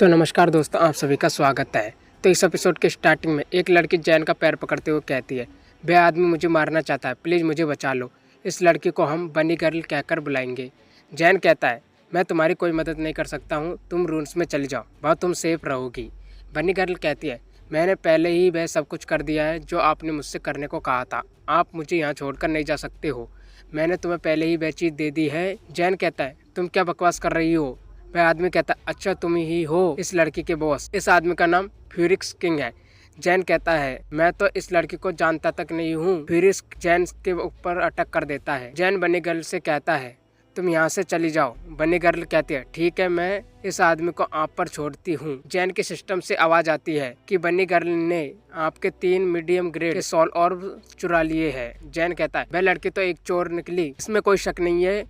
तो नमस्कार दोस्तों, आप सभी का स्वागत है। तो इस एपिसोड के स्टार्टिंग में एक लड़की जैन का पैर पकड़ते हुए कहती है, वह आदमी मुझे मारना चाहता है, प्लीज़ मुझे बचा लो। इस लड़की को हम बनी गर्ल कहकर बुलाएंगे। जैन कहता है, मैं तुम्हारी कोई मदद नहीं कर सकता हूँ, तुम रूम्स में चली जाओ, वहाँ तुम सेफ रहोगी। बनी गर्ल कहती है, मैंने पहले ही वह सब कुछ कर दिया है जो आपने मुझसे करने को कहा था, आप मुझे यहाँ छोड़कर नहीं जा सकते हो। मैंने तुम्हें पहले ही वह चीज़ दे दी है। जैन कहता है, तुम क्या बकवास कर रही हो। वह आदमी कहता है, अच्छा तुम ही हो इस लड़की के बॉस। इस आदमी का नाम फ्यूरिक्स किंग है। जैन कहता है, मैं तो इस लड़की को जानता तक नहीं हूँ। फ्यूरिक्स जैन के ऊपर अटैक कर देता है। जैन बनी गर्ल से कहता है, तुम यहाँ से चली जाओ। बनी गर्ल कहती है, ठीक है, मैं इस आदमी को आप पर छोड़ती हूँ। जैन के सिस्टम से आवाज आती है कि बनी गर्ल ने आपके 3 मीडियम ग्रेड के सोल ऑर्ब चुरा लिए हैं। जैन कहता है, वह लड़की तो एक चोर निकली, इसमें कोई शक नहीं है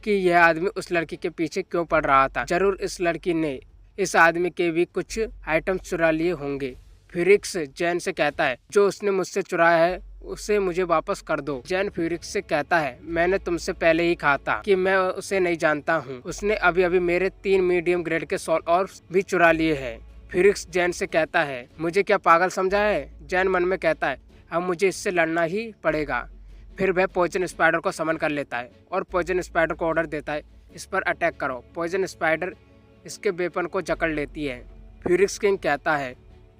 कि यह आदमी उस लड़की के पीछे क्यों पड़ रहा था। जरूर इस लड़की ने इस आदमी के भी कुछ आइटम चुरा लिए होंगे। फ्यूरिक्स जैन से कहता है, जो उसने मुझसे चुराया है उसे मुझे वापस कर दो। जैन फ्यूरिक्स से कहता है, मैंने तुमसे पहले ही कहा था कि मैं उसे नहीं जानता हूँ। उसने अभी अभी मेरे 3 मीडियम ग्रेड के सोल ऑर्ब्स भी चुरा लिए हैं। फ्यूरिक्स जैन से कहता है, मुझे क्या पागल समझा है। जैन मन में कहता है, अब मुझे इससे लड़ना ही पड़ेगा। फिर वह पॉइजन स्पाइडर को समन कर लेता है और पॉइजन स्पाइडर को ऑर्डर देता है, इस पर अटैक करो। पॉइजन स्पाइडर इसके वेपन को जकड़ लेती है। फ्यूरिक्स किंग कहता है,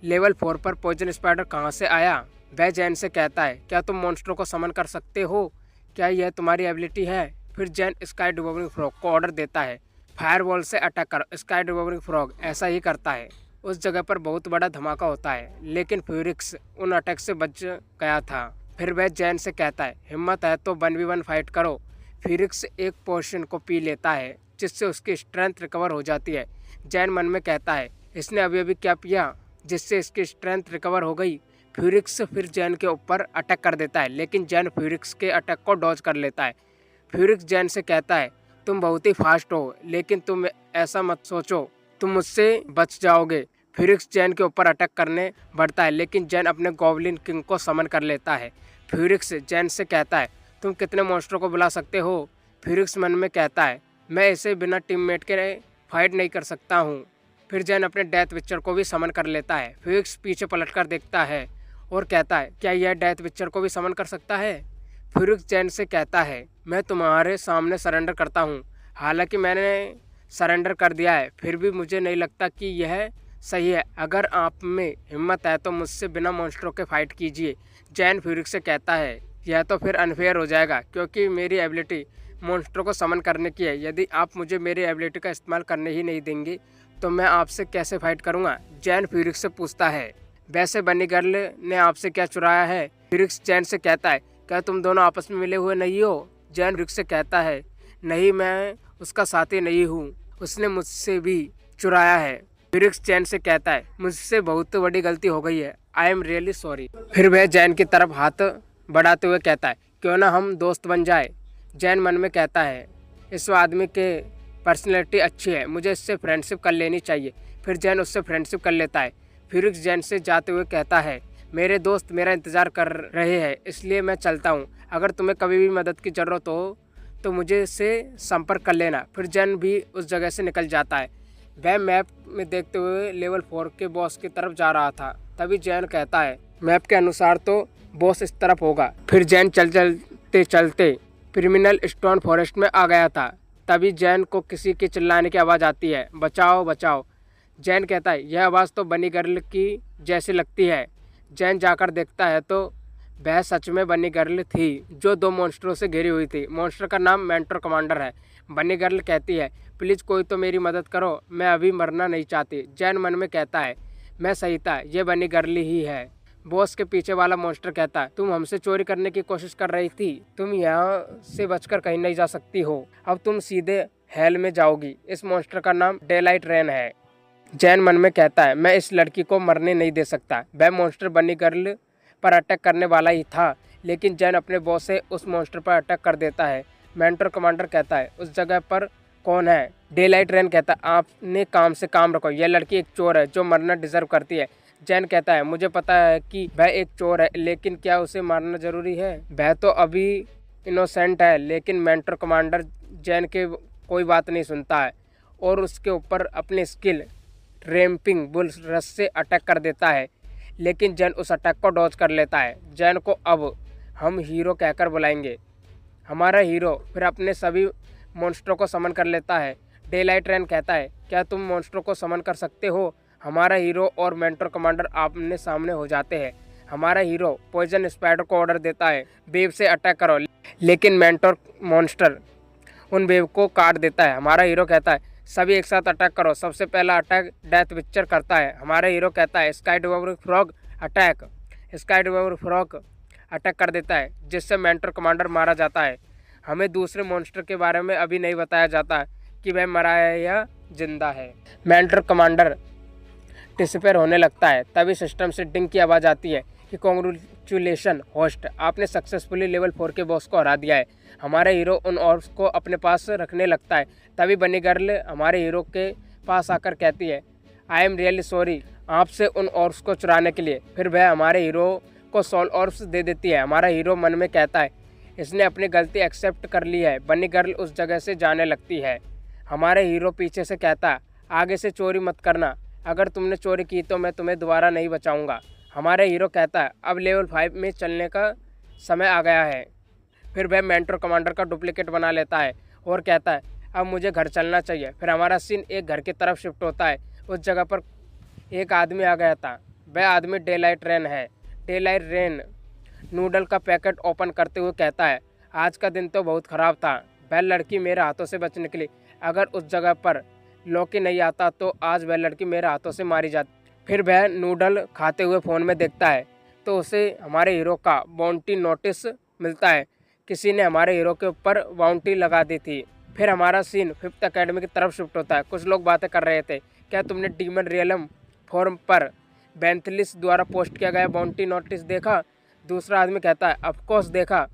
लेवल 4 पर पॉइजन स्पाइडर कहाँ से आया। वह जैन से कहता है, क्या तुम मॉन्स्टरों को समन कर सकते हो, क्या यह तुम्हारी एबिलिटी है। फिर जैन स्काई डिवोरिंग फ्रॉग को ऑर्डर देता है, फायरवॉल से अटैक करो। स्काई डिवोरिंग फ्रॉग ऐसा ही करता है। उस जगह पर बहुत बड़ा धमाका होता है, लेकिन फ्यूरिक्स उन अटैक से बच गया था। फिर वह जैन से कहता है, हिम्मत है तो 1v1 फाइट करो। फ्यूरिक्स एक पोशन को पी लेता है जिससे उसकी स्ट्रेंथ रिकवर हो जाती है। जैन मन में कहता है, इसने अभी अभी क्या पिया जिससे इसकी स्ट्रेंथ रिकवर हो गई। फ्यूरिक्स फिर जैन के ऊपर अटैक कर देता है, लेकिन जैन फ्यूरिक्स के अटैक को डॉज कर लेता है। फ्यूरिक्स जैन से कहता है, तुम बहुत ही फास्ट हो, लेकिन तुम ऐसा मत सोचो तुम मुझसे बच जाओगे। फ्यूरिक्स जैन के ऊपर अटैक करने बढ़ता है, लेकिन जैन अपने गॉब्लिन किंग को समन कर लेता है। फ्यूरिक्स जैन से कहता है, तुम कितने मॉन्स्टरों को बुला सकते हो। फ्यूरिक्स मन में कहता है, मैं इसे बिना टीममेट के फाइट नहीं कर सकता हूँ। फिर जैन अपने डेथ विचर को भी समन कर लेता है। फ्यूरिक्स पीछे पलटकर देखता है और कहता है, क्या यह डेथ विचर को भी समन कर सकता है। फ्यूरिक्स जैन से कहता है, मैं तुम्हारे सामने सरेंडर करता हूँ। हालांकि मैंने सरेंडर कर दिया है, फिर भी मुझे नहीं लगता कि यह सही है। अगर आप में हिम्मत है तो मुझसे बिना मॉन्स्टरों के फाइट कीजिए। जैन फ्यूरिक्स से कहता है, यह तो फिर अनफेयर हो जाएगा क्योंकि मेरी एबिलिटी मॉन्स्टरों को समन करने की है। यदि आप मुझे मेरी एबिलिटी का इस्तेमाल करने ही नहीं देंगे तो मैं आपसे कैसे फाइट करूंगा। जैन फ्यूरिक्स से पूछता है, वैसे बनी गर्ल ने आपसे क्या चुराया है। फ्यूरिक्स जैन से कहता है, क्या तुम दोनों आपस में मिले हुए नहीं हो। जैन फ्यूरिक्स से कहता है, नहीं, मैं उसका साथी नहीं हूँ, उसने मुझसे भी चुराया है। फ्यूरिक्स जैन से कहता है, मुझसे बहुत बड़ी गलती हो गई है, आई एम रियली सॉरी। फिर वह जैन की तरफ हाथ बढ़ाते हुए कहता है, क्यों ना हम दोस्त बन जाए। जैन मन में कहता है, इस आदमी के पर्सनैलिटी अच्छी है, मुझे इससे फ्रेंडशिप कर लेनी चाहिए। फिर जैन उससे फ्रेंडशिप कर लेता है। फ्यूरिक्स जैन से जाते हुए कहता है, मेरे दोस्त मेरा इंतज़ार कर रहे हैं, इसलिए मैं चलता हूँ। अगर तुम्हें कभी भी मदद की ज़रूरत हो तो मुझे इससे संपर्क कर लेना। फिर जैन भी उस जगह से निकल जाता है। वह मैप में देखते हुए लेवल 4 के बॉस की तरफ जा रहा था। तभी जैन कहता है, मैप के अनुसार तो बॉस इस तरफ होगा। फिर जैन चलते चलते क्रिमिनल स्टोन फॉरेस्ट में आ गया था। तभी जैन को किसी के चिल्लाने की आवाज़ आती है, बचाओ बचाओ। जैन कहता है, यह आवाज़ तो बनी गर्ल की जैसी लगती है। जैन जाकर देखता है तो वह सच में बनी गर्ल थी जो 2 मॉन्स्टरों से घिरी हुई थी। मॉन्स्टर का नाम मेंटर कमांडर है। बनी गर्ल कहती है, प्लीज़ कोई तो मेरी मदद करो, मैं अभी मरना नहीं चाहती। जैन मन में कहता है, मैं सही था, ये बनी गर्ल ही है। बॉस के पीछे वाला मॉन्स्टर कहता है, तुम हमसे चोरी करने की कोशिश कर रही थी, तुम यहाँ से बचकर कहीं नहीं जा सकती हो, अब तुम सीधे हेल में जाओगी। इस मॉन्स्टर का नाम डेलाइट रेन है। जैन मन में कहता है, मैं इस लड़की को मरने नहीं दे सकता। वह मॉन्स्टर बनी गर्ल पर अटैक करने वाला ही था, लेकिन जैन अपने बॉस से उस मॉन्स्टर पर अटैक कर देता है। मेंटर कमांडर कहता है, उस जगह पर कौन है। डेलाइट रेन कहता है, आपने काम से काम रखो, यह लड़की एक चोर है जो मरना डिजर्व करती है। जैन कहता है, मुझे पता है कि वह एक चोर है, लेकिन क्या उसे मारना जरूरी है। वह तो अभी इनोसेंट है। लेकिन मेंटर कमांडर जैन के कोई बात नहीं सुनता है और उसके ऊपर अपनी स्किल रैम्पिंग बुल रस से अटैक कर देता है, लेकिन जैन उस अटैक को डॉज कर लेता है। जैन को अब हम हीरो कहकर बुलाएंगे। हमारा हीरो फिर अपने सभी मॉन्स्टरों को समन कर लेता है। डेलाइट रैन कहता है, क्या तुम मॉन्स्टरों को समन कर सकते हो? हमारा हीरो और मेंटर कमांडर आमने सामने हो जाते हैं। हमारा हीरो पॉइजन स्पाइडर को ऑर्डर देता है, वेव से अटैक करो, लेकिन मेंटर मॉन्स्टर उन वेव को काट देता है। हमारा हीरो कहता है, सभी एक साथ अटैक करो। सबसे पहला अटैक डेथ विक्चर करता है। हमारा हीरो कहता है, sky devour frog attack. Sky devour frog attack कर देता है, जिससे मेंटर कमांडर मारा जाता है। हमें दूसरे मॉन्स्टर के बारे में अभी नहीं बताया जाता कि वह मरा है या जिंदा है। मेंटर कमांडर डिसअपीयर होने लगता है। तभी सिस्टम से डिंग की आवाज़ आती है कि कॉन्ग्रेचुलेशन होस्ट, आपने सक्सेसफुली लेवल 4 के बॉस को हरा दिया है। हमारा हीरो उन ऑर्ब्स को अपने पास रखने लगता है। तभी बनी गर्ल हमारे हीरो के पास आकर कहती है, आई एम रियली सॉरी आपसे उन ऑर्ब्स को चुराने के लिए। फिर वह हमारे हीरो को सोल ऑर्ब्स दे देती है। हमारा हीरो मन में कहता है, इसने अपनी गलती एक्सेप्ट कर ली है। बनी गर्ल उस जगह से जाने लगती है। हमारे हीरो पीछे से कहता है, आगे से चोरी मत करना, अगर तुमने चोरी की तो मैं तुम्हें दोबारा नहीं बचाऊंगा। हमारा हीरो कहता है, अब लेवल 5 में चलने का समय आ गया है। फिर वह मेंटर कमांडर का डुप्लीकेट बना लेता है और कहता है, अब मुझे घर चलना चाहिए। फिर हमारा सीन एक घर की तरफ शिफ्ट होता है। उस जगह पर एक आदमी आ गया था। वह आदमी डेलाइट रैन है। डेलाइट रैन नूडल का पैकेट ओपन करते हुए कहता है, आज का दिन तो बहुत ख़राब था। वह लड़की मेरे हाथों से बच निकली। अगर उस जगह पर लॉकी नहीं आता तो आज वह लड़की मेरे हाथों से मारी जाती। फिर वह नूडल खाते हुए फ़ोन में देखता है तो उसे हमारे हीरो का बाउंटी नोटिस मिलता है। किसी ने हमारे हीरो के ऊपर बाउंटी लगा दी थी। फिर हमारा सीन 5th अकेडमी की तरफ शिफ्ट होता है। कुछ लोग बातें कर रहे थे, क्या तुमने डीमन रियलम फोरम पर बेंथलिस द्वारा पोस्ट किया गया बाउंटी नोटिस देखा? दूसरा आदमी कहता है, ऑफकोर्स देखा।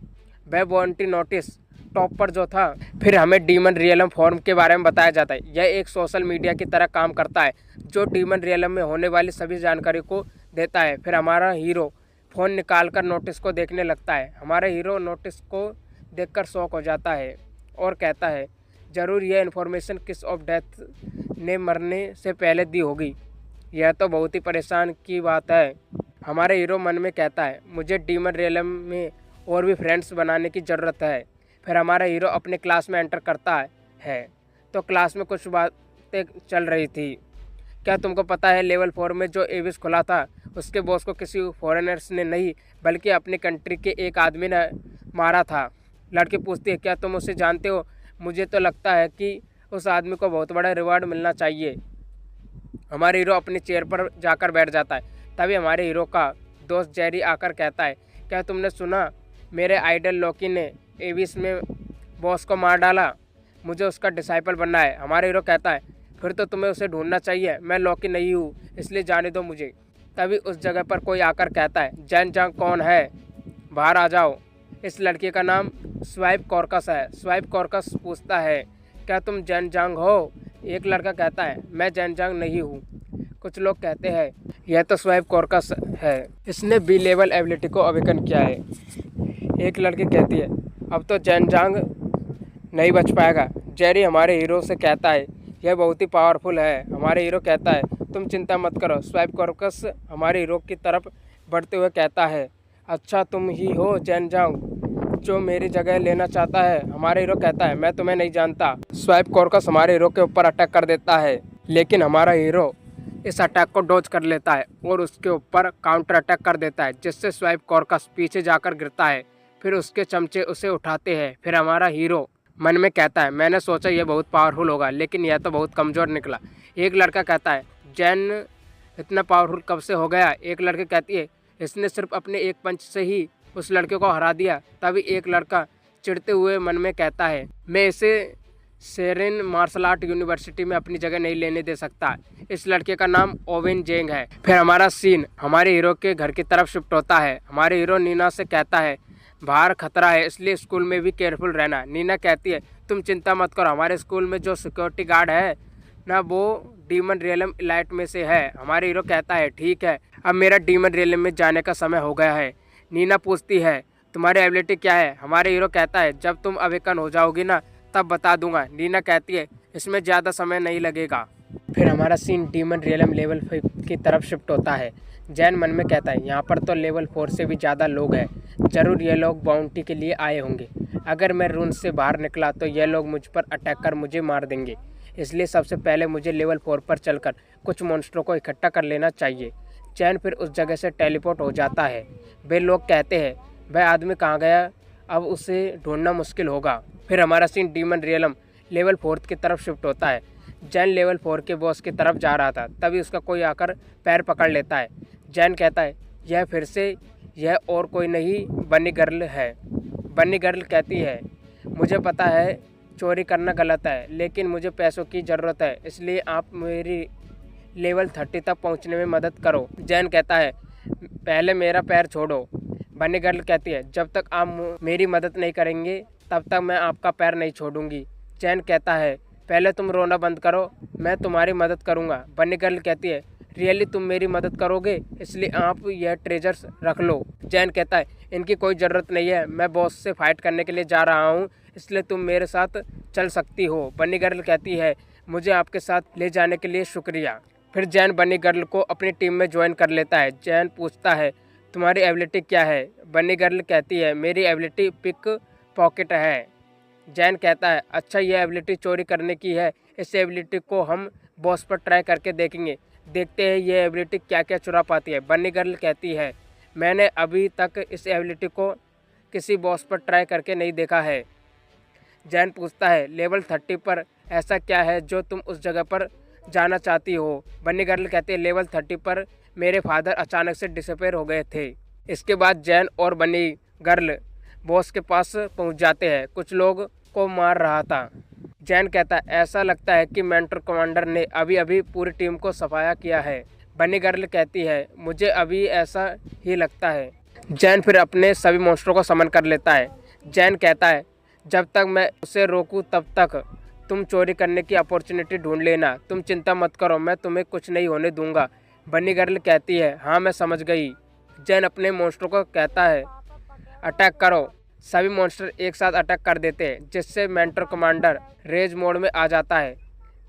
वह बाउंटी नोटिस टॉप पर जो था। फिर हमें डीमन रियलम फोरम के बारे में बताया जाता है। यह एक सोशल मीडिया की तरह काम करता है जो डीमन रियलम में होने वाली सभी जानकारी को देता है। फिर हमारा हीरो फ़ोन निकालकर नोटिस को देखने लगता है। हमारा हीरो नोटिस को देखकर शॉक हो जाता है और कहता है, ज़रूर यह इन्फॉर्मेशन किस ऑफ डेथ ने मरने से पहले दी होगी। यह तो बहुत ही परेशान की बात है। हमारे हीरो मन में कहता है, मुझे डीमन रियलम में और भी फ्रेंड्स बनाने की ज़रूरत है। फिर हमारा हीरो अपने क्लास में एंटर करता है तो क्लास में कुछ बातें चल रही थी। क्या तुमको पता है लेवल 4 में जो एविस खुला था उसके बॉस को किसी फॉरेनर्स ने नहीं बल्कि अपनी कंट्री के एक आदमी ने मारा था। लड़की पूछती है, क्या तुम उसे जानते हो? मुझे तो लगता है कि उस आदमी को बहुत बड़ा रिवार्ड मिलना चाहिए। हमारे हीरो अपनी चेयर पर जाकर बैठ जाता है। तभी हमारे हीरो का दोस्त जेरी आकर कहता है, क्या तुमने सुना मेरे आइडल लॉकी ने एविस में बॉस को मार डाला? मुझे उसका डिसाइपल बनना है। हमारा हीरो कहता है, फिर तो तुम्हें उसे ढूंढना चाहिए। मैं लॉकी नहीं हूँ, इसलिए जाने दो मुझे। तभी उस जगह पर कोई आकर कहता है, जैन जांग कौन है? बाहर आ जाओ। इस लड़के का नाम स्वाइप कॉर्कस है। स्वाइप कॉर्कस पूछता है, क्या तुम जैन जांग हो? एक लड़का कहता है, मैं जैन जांग नहीं हूँ। कुछ लोग कहते हैं, यह तो स्वाइप कॉर्कस है, इसने बी लेवल एबिलिटी को अवेकन किया है। एक लड़की कहती है, अब तो जैन जांग नहीं बच पाएगा। जेरी हमारे हीरो से कहता है, यह बहुत ही पावरफुल है। हमारे हीरो कहता है, तुम चिंता मत करो। स्वाइप कॉर्कस हमारे हीरो की तरफ बढ़ते हुए कहता है, अच्छा तुम ही हो जैन जांग जो मेरी जगह लेना चाहता है? हमारे हीरो कहता है, मैं तुम्हें नहीं जानता। स्वाइप कॉर्कस हमारे हीरो के ऊपर अटैक कर देता है, लेकिन हमारा हीरो इस अटैक को डॉज कर लेता है और उसके ऊपर काउंटर अटैक कर देता है, जिससे स्वाइप कॉर्कस पीछे जाकर गिरता है। फिर उसके चमचे उसे उठाते हैं। फिर हमारा हीरो मन में कहता है, मैंने सोचा यह बहुत पावरफुल होगा, लेकिन यह तो बहुत कमज़ोर निकला। एक लड़का कहता है, जैन इतना पावरफुल कब से हो गया? एक लड़की कहती है, इसने सिर्फ अपने एक पंच से ही उस लड़के को हरा दिया। तभी एक लड़का चिढ़ते हुए मन में कहता है, मैं इसे सेरेन मार्शल आर्ट यूनिवर्सिटी में अपनी जगह नहीं लेने दे सकता। इस लड़के का नाम ओवेन जेंग है। फिर हमारा सीन हमारे हीरो के घर की तरफ शिफ्ट होता है। हमारे हीरो नीना से कहता है, बाहर खतरा है, इसलिए स्कूल में भी केयरफुल रहना। नीना कहती है, तुम चिंता मत करो, हमारे स्कूल में जो सिक्योरिटी गार्ड है ना, वो डीमन रियलम इलाइट में से है। हमारे हीरो कहता है, ठीक है, अब मेरा डीमन रियलम में जाने का समय हो गया है। नीना पूछती है, तुम्हारी एबिलिटी क्या है? हमारे हीरो कहता है, जब तुम अवेकन हो जाओगी ना तब बता दूंगा। नीना कहती है, इसमें ज़्यादा समय नहीं लगेगा। फिर हमारा सीन डीमन रियलम लेवल 5 की तरफ शिफ्ट होता है। जैन मन में कहता है यहाँ पर तो लेवल 4 से भी ज़्यादा लोग हैं, ज़रूर ये लोग बाउंटी के लिए आए होंगे। अगर मैं रून से बाहर निकला तो ये लोग मुझ पर अटैक कर मुझे मार देंगे, इसलिए सबसे पहले मुझे लेवल 4 पर चलकर कुछ मॉन्स्टरों को इकट्ठा कर लेना चाहिए। जैन फिर उस जगह से टेलीपोर्ट हो जाता है। वे लोग कहते हैं वह आदमी कहाँ गया, अब उसे ढूंढना मुश्किल होगा। फिर हमारा सीन डीमन रियलम लेवल 4 की तरफ शिफ्ट होता है। जैन लेवल 4 के बॉस की तरफ जा रहा था, तभी उसका कोई आकर पैर पकड़ लेता है। जैन कहता है यह फिर से यह और कोई नहीं बनी गर्ल है। बनी गर्ल कहती है मुझे पता है चोरी करना गलत है, लेकिन मुझे पैसों की ज़रूरत है, इसलिए आप मेरी लेवल 30 तक पहुंचने में मदद करो। जैन कहता है पहले मेरा पैर छोड़ो। बनी गर्ल कहती है जब तक आप मेरी मदद नहीं करेंगे तब तक मैं आपका पैर नहीं छोड़ूंगी। जैन कहता है पहले तुम रोना बंद करो, मैं तुम्हारी मदद करूंगा। बनी गर्ल कहती है रियली तुम मेरी मदद करोगे, इसलिए आप यह ट्रेजर्स रख लो। जैन कहता है इनकी कोई ज़रूरत नहीं है, मैं बॉस से फाइट करने के लिए जा रहा हूँ, इसलिए तुम मेरे साथ चल सकती हो। बनी गर्ल कहती है मुझे आपके साथ ले जाने के लिए शुक्रिया। फिर जैन बनी गर्ल को अपनी टीम में ज्वाइन कर लेता है। जैन पूछता है तुम्हारी एबिलिटी क्या है। बनी गर्ल कहती है मेरी एबिलिटी पिक पॉकेट है। जैन कहता है अच्छा यह एबिलिटी चोरी करने की है, इस एबिलिटी को हम बॉस पर ट्राई करके देखेंगे, देखते हैं ये एबिलिटी क्या क्या चुरा पाती है। बनी गर्ल कहती है मैंने अभी तक इस एबिलिटी को किसी बॉस पर ट्राई करके नहीं देखा है। जैन पूछता है लेवल 30 पर ऐसा क्या है जो तुम उस जगह पर जाना चाहती हो। बनी गर्ल कहती है लेवल 30 पर मेरे फादर अचानक से डिसअपेयर हो गए थे। इसके बाद जैन और बनी गर्ल बॉस के पास पहुंच जाते हैं, कुछ लोग को मार रहा था। जैन कहता है ऐसा लगता है कि मेंटर कमांडर ने अभी अभी पूरी टीम को सफाया किया है। बनी गर्ल कहती है मुझे अभी ऐसा ही लगता है। जैन फिर अपने सभी मॉन्स्टरों को समन कर लेता है। जैन कहता है जब तक मैं उसे रोकूं तब तक तुम चोरी करने की अपॉर्चुनिटी ढूंढ लेना, तुम चिंता मत करो, मैं तुम्हें कुछ नहीं होने दूंगा। बनी गर्ल कहती है हाँ मैं समझ गई। जैन अपने मॉन्स्टरों को कहता है अटैक करो। सभी मॉन्स्टर एक साथ अटैक कर देते हैं, जिससे मेंटर कमांडर रेज मोड में आ जाता है।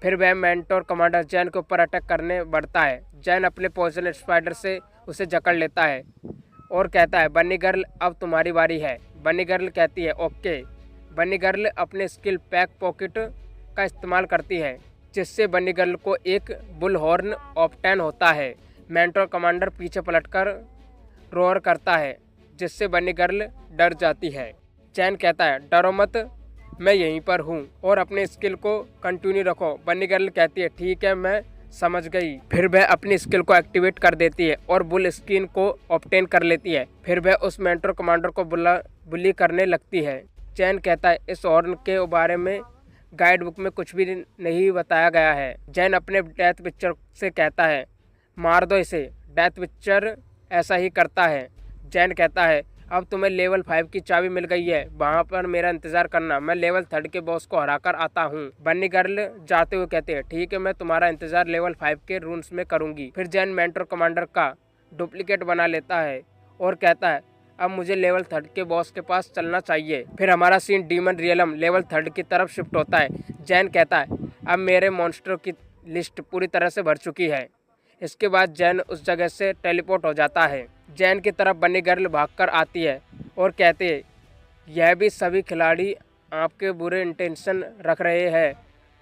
फिर वह मेंटर कमांडर जैन के ऊपर अटैक करने बढ़ता है। जैन अपने पॉइजन स्पाइडर से उसे जकड़ लेता है और कहता है बनी गर्ल अब तुम्हारी बारी है। बनी गर्ल कहती है ओके। बनी गर्ल अपने स्किल पैक पॉकेट का इस्तेमाल करती है, जिससे बनी गर्ल को एक बुल हॉर्न ऑप्टेन होता है। मेंटर कमांडर पीछे पलटकर रोअर करता है, जिससे बनी गर्ल डर जाती है। जैन कहता है डरो मत, मैं यहीं पर हूँ और अपने स्किल को कंटिन्यू रखो। बनी गर्ल कहती है ठीक है मैं समझ गई। फिर वह अपनी स्किल को एक्टिवेट कर देती है और बुल स्किन को ऑब्टेन कर लेती है। फिर वह उस मेंटर कमांडर को बुली करने लगती है। जैन कहता है इस हॉर्न के बारे में गाइड बुक में कुछ भी नहीं बताया गया है। जैन अपने डेथ पिक्चर से कहता है मार दो इसे। डेथ पिक्चर ऐसा ही करता है। जैन कहता है अब तुम्हें लेवल 5 की चाबी मिल गई है, वहाँ पर मेरा इंतजार करना, मैं लेवल 3 के बॉस को हराकर आता हूँ। बनी गर्ल जाते हुए कहते हैं ठीक है मैं तुम्हारा इंतजार लेवल 5 के रूम्स में करूँगी। फिर जैन मेंटर कमांडर का डुप्लीकेट बना लेता है और कहता है अब मुझे लेवल 3 के बॉस के पास चलना चाहिए। फिर हमारा सीन डीमन रियलम लेवल 3 की तरफ शिफ्ट होता है। जैन कहता है अब मेरे मॉन्स्टरों की लिस्ट पूरी तरह से भर चुकी है। इसके बाद जैन उस जगह से टेलीपोर्ट हो जाता है। जैन की तरफ बनी गर्ल भागकर आती है और कहती है यह भी सभी खिलाड़ी आपके बुरे इंटेंशन रख रहे हैं,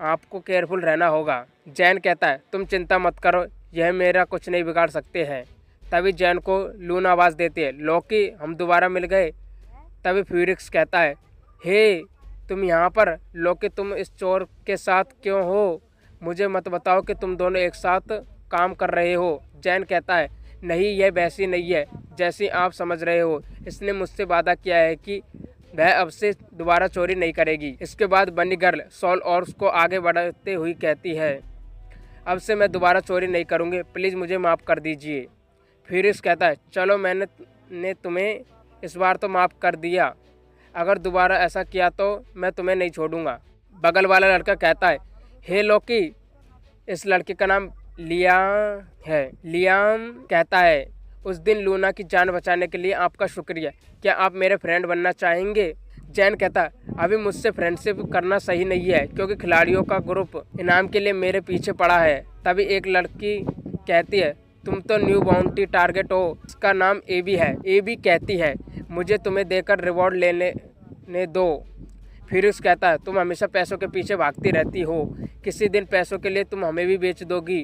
आपको केयरफुल रहना होगा। जैन कहता है तुम चिंता मत करो, यह मेरा कुछ नहीं बिगाड़ सकते हैं। तभी जैन को लून आवाज़ देती है लॉकी हम दोबारा मिल गए। तभी फ्यूरिक्स कहता है हे तुम यहाँ पर। लॉकी तुम इस चोर के साथ क्यों हो, मुझे मत बताओ कि तुम दोनों एक साथ काम कर रहे हो। जैन कहता है नहीं यह वैसी नहीं है जैसी आप समझ रहे हो, इसने मुझसे वादा किया है कि वह अब से दोबारा चोरी नहीं करेगी। इसके बाद बनी गर्ल सॉल ऑर्स को आगे बढ़ाते हुए कहती है अब से मैं दोबारा चोरी नहीं करूँगी, प्लीज़ मुझे माफ़ कर दीजिए। फ्यूरिक्स कहता है चलो मैंने तुम्हें इस बार तो माफ़ कर दिया, अगर दोबारा ऐसा किया तो मैं तुम्हें नहीं छोड़ूंगा। बगल वाला लड़का कहता है हे लॉकी, इस लड़के का नाम लियाम है। लियाम कहता है उस दिन लूना की जान बचाने के लिए आपका शुक्रिया, क्या आप मेरे फ्रेंड बनना चाहेंगे। जैन कहता है अभी मुझसे फ्रेंडशिप करना सही नहीं है क्योंकि खिलाड़ियों का ग्रुप इनाम के लिए मेरे पीछे पड़ा है। तभी एक लड़की कहती है तुम तो न्यू बाउंटी टारगेट हो, इसका नाम एबी है। एबी कहती है मुझे तुम्हें देकर रिवॉर्ड लेने दो। फिरोज कहता है तुम हमेशा पैसों के पीछे भागती रहती हो, किसी दिन पैसों के लिए तुम हमें भी बेच दोगी।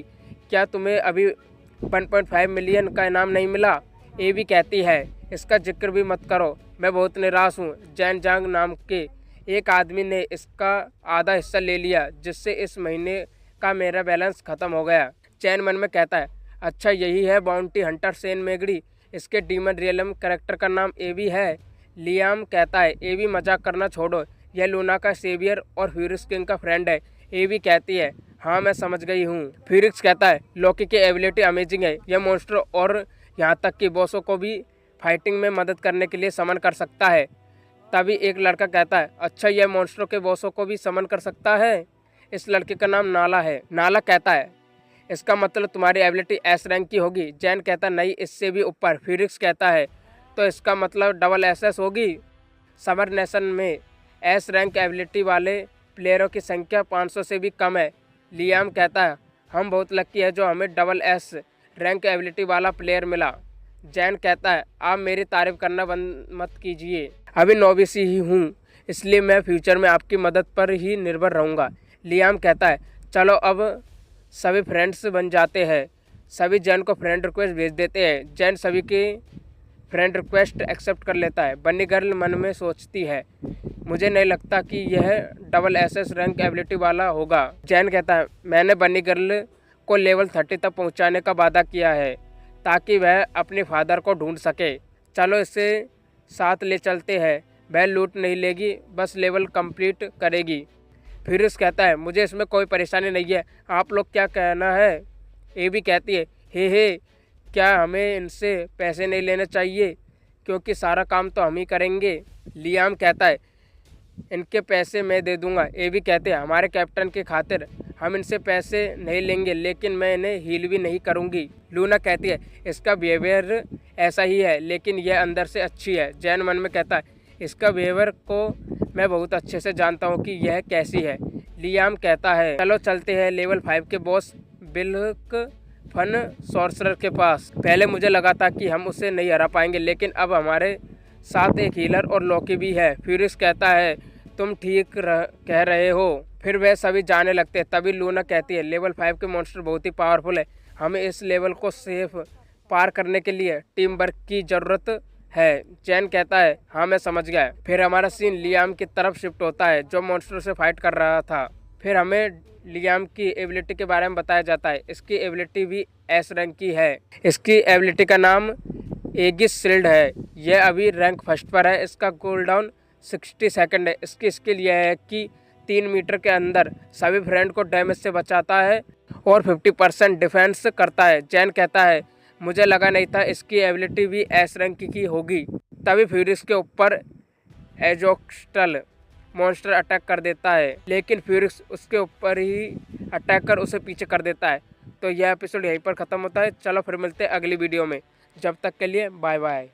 क्या तुम्हें अभी 1.5 मिलियन का इनाम नहीं मिला? एबी कहती है इसका जिक्र भी मत करो, मैं बहुत निराश हूँ। जैन जांग नाम के एक आदमी ने इसका आधा हिस्सा ले लिया जिससे इस महीने का मेरा बैलेंस ख़त्म हो गया। चैन मन में कहता है अच्छा यही है बाउंटी हंटर सेन मेगड़ी, इसके डीमन रियलम कैरेक्टर का नाम एबी है। लियाम कहता है एबी मजाक करना छोड़ो, यह लूना का सेवियर और फ्यूरिक्स किंग का फ्रेंड है। एबी कहती है हाँ मैं समझ गई हूँ। फ्यूरिक्स कहता है लोकी की एबिलिटी अमेजिंग है, यह मॉन्स्टर और यहाँ तक कि बॉसों को भी फाइटिंग में मदद करने के लिए समन कर सकता है। तभी एक लड़का कहता है अच्छा यह मॉन्स्टरों के बॉसों को भी समन कर सकता है। इस लड़के का नाम नाला है। नाला कहता है इसका मतलब तुम्हारी एबिलिटी एस रैंक की होगी। जैन कहता नहीं इससे भी ऊपर। फ्यूरिक्स कहता है तो इसका मतलब डबल एसएस होगी। समर नेशन में एस रैंक एबिलिटी वाले प्लेयरों की संख्या 500 से भी कम है। लियाम कहता है हम बहुत लकी है जो हमें डबल एस रैंक एबिलिटी वाला प्लेयर मिला। जैन कहता है आप मेरी तारीफ करना बंद मत कीजिए, अभी नौबीसी ही हूँ इसलिए मैं फ्यूचर में आपकी मदद पर ही निर्भर रहूँगा। लियाम कहता है चलो अब सभी फ्रेंड्स बन जाते हैं। सभी जैन को फ्रेंड रिक्वेस्ट भेज देते हैं। जैन सभी की फ्रेंड रिक्वेस्ट एक्सेप्ट कर लेता है। बन्नी गर्ल मन में सोचती है मुझे नहीं लगता कि यह डबल एसएस रैंक एबिलिटी वाला होगा। जैन कहता है मैंने बन्नी गर्ल को लेवल 30 तक पहुंचाने का वादा किया है ताकि वह अपने फादर को ढूंढ सके। चलो इसे साथ ले चलते हैं, वह लूट नहीं लेगी बस लेवल कंप्लीट करेगी। फिरोज कहता है मुझे इसमें कोई परेशानी नहीं है, आप लोग क्या कहना है? ये भी कहती है हे क्या हमें इनसे पैसे नहीं लेने चाहिए क्योंकि सारा काम तो हम ही करेंगे। लियाम कहता है इनके पैसे मैं दे दूंगा। ये भी कहते हैं हमारे कैप्टन की खातिर हम इनसे पैसे नहीं लेंगे लेकिन मैं इन्हें हील भी नहीं करूंगी। लूना कहती है इसका बिहेवियर ऐसा ही है लेकिन यह अंदर से अच्छी है। जैन मन में कहता है इसका बिहेवियर को मैं बहुत अच्छे से जानता हूँ कि यह कैसी है। लियाम कहता है चलो चलते हैं लेवल 5 के बॉस बिल्क फन सॉर्सरर के पास। पहले मुझे लगा था कि हम उसे नहीं हरा पाएंगे लेकिन अब हमारे साथ एक हीलर और लॉकी भी है। फ्यूरिक्स कहता है तुम ठीक कह रहे हो। फिर वह सभी जाने लगते हैं। तभी लूना कहती है लेवल 5 के मॉन्स्टर बहुत ही पावरफुल है, हमें इस लेवल को सेफ पार करने के लिए टीम वर्क की ज़रूरत है। जैन कहता है हाँ मैं समझ गया। फिर हमारा सीन लियाम की तरफ शिफ्ट होता है जो मॉन्स्टर से फाइट कर रहा था। फिर हमें लियाम की एबिलिटी के बारे में बताया जाता है। इसकी एबिलिटी भी एस रैंक की है। इसकी एबिलिटी का नाम एगिस शील्ड है। यह अभी रैंक फर्स्ट पर है। इसका कूलडाउन 60 सेकंड है। इसकी स्किल यह है कि 3 मीटर के अंदर सभी फ्रेंड को डैमेज से बचाता है और 50% डिफेंस करता है। जैन कहता है मुझे लगा नहीं था इसकी एबिलिटी भी एस रैंक की होगी। तभी फ्यूरिक्स के ऊपर एजोक्स्टल मॉन्स्टर अटैक कर देता है लेकिन फ्यूरिक्स उसके ऊपर ही अटैक कर उसे पीछे कर देता है। तो यह एपिसोड यहीं पर ख़त्म होता है। चलो फिर मिलते हैं अगली वीडियो में, जब तक के लिए बाय बाय।